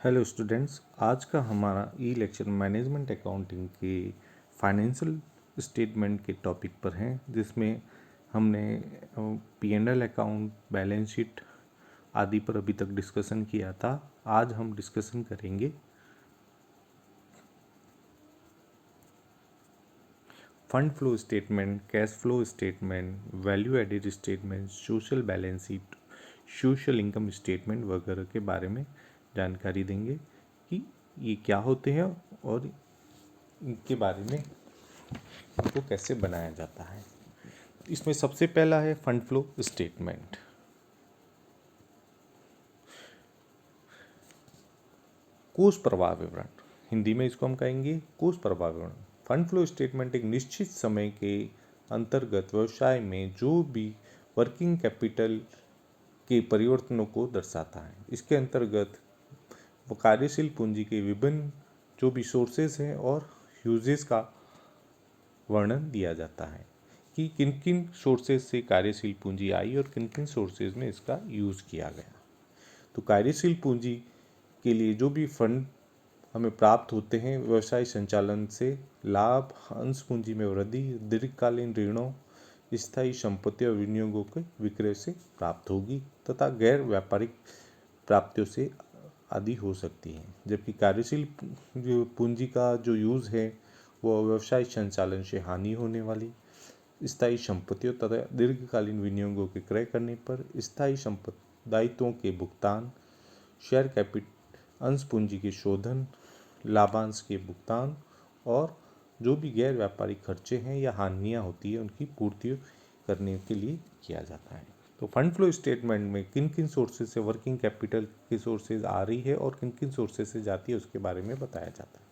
Hello students, आज का हमारा ई लेक्चर मैनेजमेंट अकाउंटिंग के फाइनेंशियल स्टेटमेंट के टॉपिक पर है, जिसमें हमने P&L अकाउंट, बैलेंस शीट आदि पर अभी तक डिस्कशन किया था। आज हम डिस्कशन करेंगे fund flow statement, cash flow statement, value added statement, social balance sheet, social income statement वगैरह के बारे में जानकारी देंगे कि ये क्या होते हैं और इनके बारे में इनको कैसे बनाया जाता है। इसमें सबसे पहला है फंड फ्लो स्टेटमेंट। कोष प्रवाह विवरण, हिंदी में इसको हम कहेंगे कोष प्रवाह विवरण। फंड फ्लो स्टेटमेंट एक निश्चित समय के अंतर्गत व्यवसाय में जो भी वर्किंग कैपिटल के परिवर्तनों को दर्शाता है। इसके अंतर्गत कार्यशील पूंजी के विभिन्न जो भी सोर्सेज हैं और यूजेस का वर्णन दिया जाता है कि किन किन सोर्सेज से कार्यशील पूंजी आई और किन किन सोर्सेज में इसका यूज़ किया गया। तो कार्यशील पूंजी के लिए जो भी फंड हमें प्राप्त होते हैं व्यवसाय संचालन से, लाभ, अंश पूंजी में वृद्धि, दीर्घकालीन ऋणों, स्थायी संपत्ति और विनियोगों के विक्रय से प्राप्त होगी तथा गैर व्यापारिक प्राप्तियों से आदि हो सकती हैं। जबकि कार्यशील पूंजी का जो यूज़ है वो व्यवसाय संचालन से हानि होने वाली स्थायी संपत्तियों तथा दीर्घकालीन विनियोगों के क्रय करने पर स्थायी दायित्वों के भुगतान, शेयर कैपिटल, अंश पूंजी के शोधन, लाभांश के भुगतान और जो भी गैर व्यापारिक खर्चे हैं या हानियाँ होती है उनकी पूर्ति करने के लिए किया जाता है। तो फंड फ्लो स्टेटमेंट में किन किन सोर्सेज से वर्किंग कैपिटल की सोर्सेज आ रही है और किन किन सोर्सेज से जाती है उसके बारे में बताया जाता है।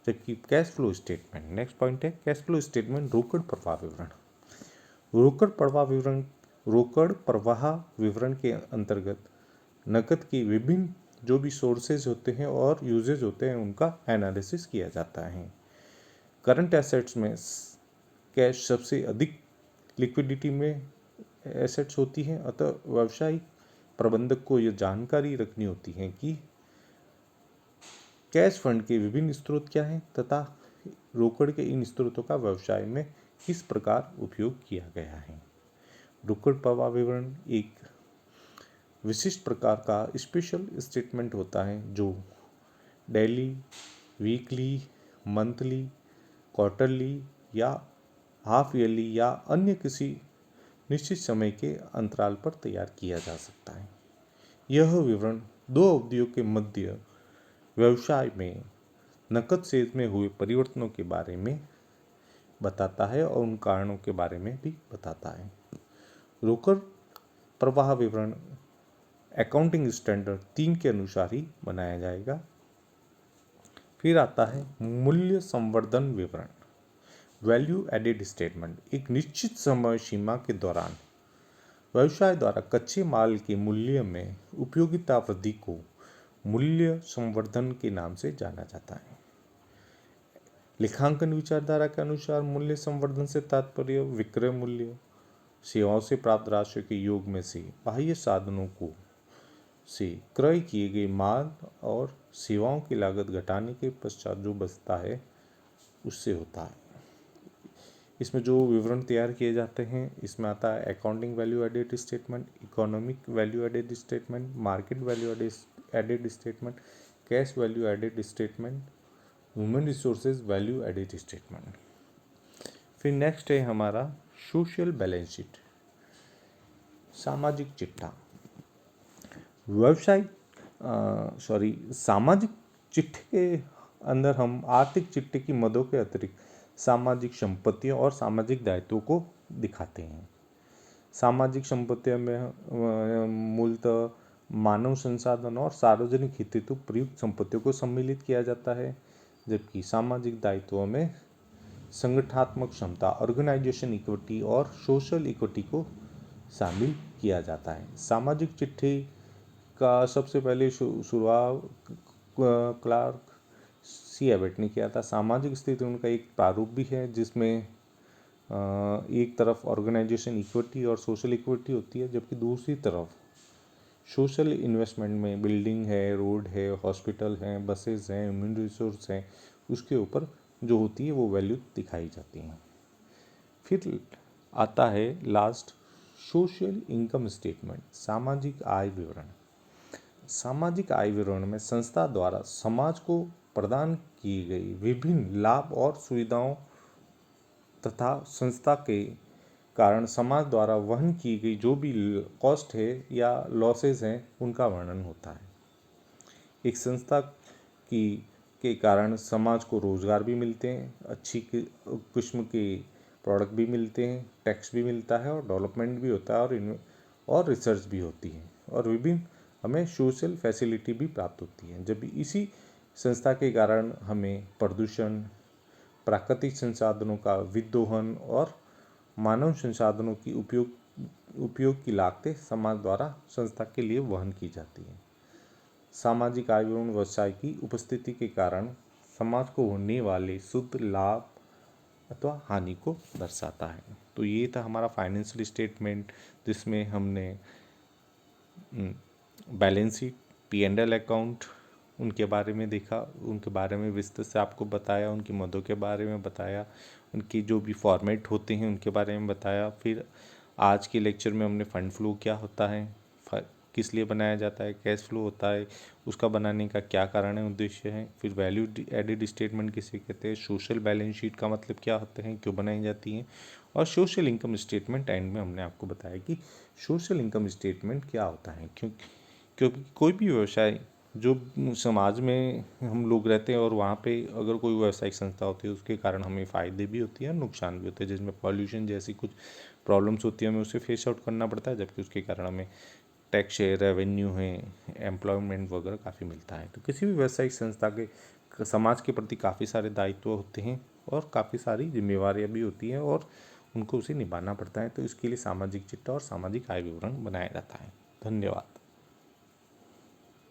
जबकि cash flow statement, next point है कैश फ्लो स्टेटमेंट, रोकड़ प्रवाह विवरण। रोकड़ प्रवाह विवरण के अंतर्गत नकद के विभिन्न जो भी सोर्सेज होते हैं और यूजेज होते हैं उनका एनालिसिस किया जाता है। करंट एसेट्स में कैश सबसे अधिक लिक्विडिटी में एसेट्स होती हैं, अतः व्यवसायिक प्रबंधक को यह जानकारी रखनी होती है कि कैश फंड के विभिन्न स्रोत क्या हैं तथा रोकड़ के इन स्रोतों का व्यवसाय में किस प्रकार उपयोग किया गया है। रोकड़ प्रवाह विवरण एक विशिष्ट प्रकार का स्पेशल स्टेटमेंट होता है जो डेली, वीकली, मंथली, क्वार्टरली या हाफ ईयरली या अन्य किसी निश्चित समय के अंतराल पर तैयार किया जा सकता है। यह विवरण दो अवधियों के मध्य व्यवसाय में नकद शेष में हुए परिवर्तनों के बारे में बताता है और उन कारणों के बारे में भी बताता है। रोकड़ प्रवाह विवरण अकाउंटिंग स्टैंडर्ड 3 के अनुसार ही बनाया जाएगा। फिर आता है मूल्य संवर्धन विवरण, वैल्यू एडेड स्टेटमेंट। एक निश्चित समय सीमा के दौरान व्यवसाय द्वारा कच्चे माल के मूल्य में उपयोगिता वृद्धि को मूल्य संवर्धन के नाम से जाना जाता है। लेखांकन विचारधारा के अनुसार मूल्य संवर्धन से तात्पर्य विक्रय मूल्य, सेवाओं से प्राप्त राशि के योग में से बाह्य साधनों को से क्रय किए गए माल और सेवाओं की लागत घटाने के पश्चात जो बचता है उससे होता है। इसमें जो विवरण तैयार किए जाते हैं इसमें आता है accounting value added statement, economic value added statement, market value added statement, cash value added statement, human resources value added statement. फिर नेक्स्ट है हमारा सोशल बैलेंस शीट, सामाजिक चिट्ठा। सामाजिक चिट्ठे के अंदर हम आर्थिक चिट्ठे की मदों के अतिरिक्त सामाजिक संपत्तियों और सामाजिक दायित्वों को दिखाते हैं। सामाजिक संपत्तियों में मूलतः मानव संसाधन और सार्वजनिक हित हेतु प्रयुक्त संपत्तियों को सम्मिलित किया जाता है, जबकि सामाजिक दायित्वों में संगठनात्मक क्षमता, ऑर्गेनाइजेशन इक्विटी और सोशल इक्विटी को शामिल किया जाता है। सामाजिक चिट्ठी का सबसे पहले शुरुआत क्लार्क सी एबट ने किया था। सामाजिक स्थिति उनका एक प्रारूप भी है जिसमें एक तरफ ऑर्गेनाइजेशन इक्विटी और सोशल इक्विटी होती है, जबकि दूसरी तरफ सोशल इन्वेस्टमेंट में बिल्डिंग है, रोड है, हॉस्पिटल हैं, बसेस हैं, ह्यूमन रिसोर्स हैं, उसके ऊपर जो होती है वो वैल्यू दिखाई जाती हैं। फिर आता है लास्ट सोशल इनकम स्टेटमेंट, सामाजिक आय विवरण। सामाजिक आय विवरण में संस्था द्वारा समाज को प्रदान की गई विभिन्न लाभ और सुविधाओं तथा संस्था के कारण समाज द्वारा वहन की गई जो भी कॉस्ट है या लॉसेस हैं उनका वर्णन होता है। एक संस्था की के कारण समाज को रोजगार भी मिलते हैं, अच्छी किस्म के प्रोडक्ट भी मिलते हैं, टैक्स भी मिलता है और डेवलपमेंट भी होता है और रिसर्च भी होती है और विभिन्न हमें सोशल फैसिलिटी भी प्राप्त होती है। जब इसी संस्था के कारण हमें प्रदूषण, प्राकृतिक संसाधनों का विदोहन और मानव संसाधनों की उपयोग की लागतें समाज द्वारा संस्था के लिए वहन की जाती हैं। सामाजिक आय विवरण व्यवसाय की उपस्थिति के कारण समाज को होने वाले शुद्ध लाभ अथवा हानि को दर्शाता है। तो ये था हमारा फाइनेंशियल स्टेटमेंट, जिसमें हमने बैलेंस शीट, P&L अकाउंट, उनके बारे में देखा, उनके बारे में विस्तृत से आपको बताया, उनकी मदों के बारे में बताया, उनकी जो भी फॉर्मेट होते हैं उनके बारे में बताया। फिर आज के लेक्चर में हमने फंड फ्लो क्या होता है, किस लिए बनाया जाता है, कैश फ्लो होता है, उसका बनाने का क्या कारण है, उद्देश्य है। फिर वैल्यू एडेड स्टेटमेंट किसे कहते हैं, सोशल बैलेंस शीट का मतलब क्या होते हैं, क्यों बनाई जाती हैं, और सोशल इनकम स्टेटमेंट एंड में हमने आपको बताया कि सोशल इनकम स्टेटमेंट क्या होता है। क्योंकि कोई भी व्यवसाय जो समाज में हम लोग रहते हैं और वहाँ पे अगर कोई व्यावसायिक संस्था होती है उसके कारण हमें फ़ायदे भी होती हैं और नुकसान भी होते हैं, जिसमें पॉल्यूशन जैसी कुछ प्रॉब्लम्स होती है, हमें उसे फेस आउट करना पड़ता है, जबकि उसके कारण हमें टैक्स है, रेवेन्यू है, एम्प्लॉयमेंट वगैरह काफ़ी मिलता है। तो किसी भी व्यावसायिक संस्था के समाज के प्रति काफ़ी सारे दायित्व होते हैं और काफ़ी सारी जिम्मेवारियाँ भी होती हैं और उनको उसे निभाना पड़ता है। तो इसके लिए सामाजिक चिट्ठा और सामाजिक आय विवरण बनाया जाता है। धन्यवाद।